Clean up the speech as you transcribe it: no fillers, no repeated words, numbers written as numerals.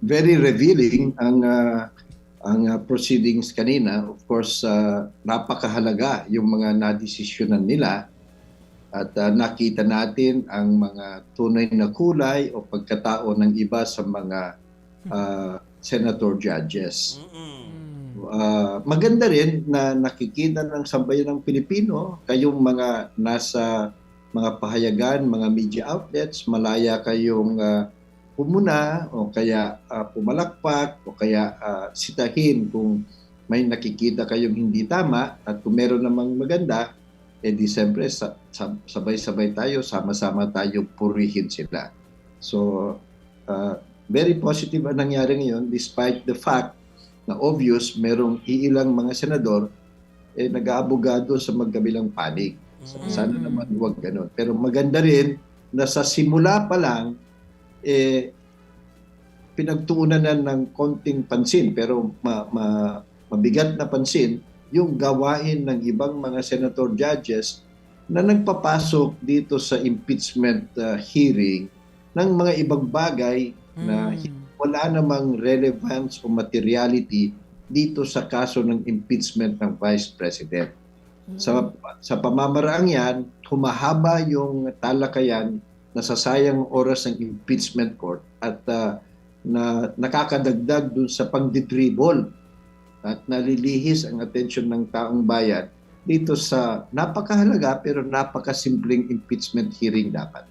very revealing ang proceedings kanina. Of course, napakahalaga yung mga nadesisyonan nila at nakita natin ang mga tunay na kulay o pagkatao ng iba sa mga senator judges. Maganda rin na nakikita ng sambayan ng Pilipino, kayong mga nasa mga pahayagan, mga media outlets, malaya kayong pumuna o kaya pumalakpak o kaya sitahin kung may nakikita kayong hindi tama, at kung meron namang maganda, di siyempre sabay-sabay tayo, sama-sama tayo purihin sila. So, very positive ang nangyari ngayon despite the fact na obvious merong iilang mga senador nag-aabogado sa magkabilang panig. Sana naman huwag ganun. Pero maganda rin na sa simula pa lang pinagtuunan na ng konting pansin, pero mabigat na pansin yung gawain ng ibang mga senator judges na nagpapasok dito sa impeachment hearing ng mga ibang bagay na wala namang relevance o materiality dito sa kaso ng impeachment ng Vice President. Sa pamamaraang yan, humahaba yung talakayan, nasasayang oras ng impeachment court at na nakakadagdag dun sa pangdidribol at nalilihis ang atensyon ng taong bayan dito sa napakahalaga pero napakasimpleng impeachment hearing dapat.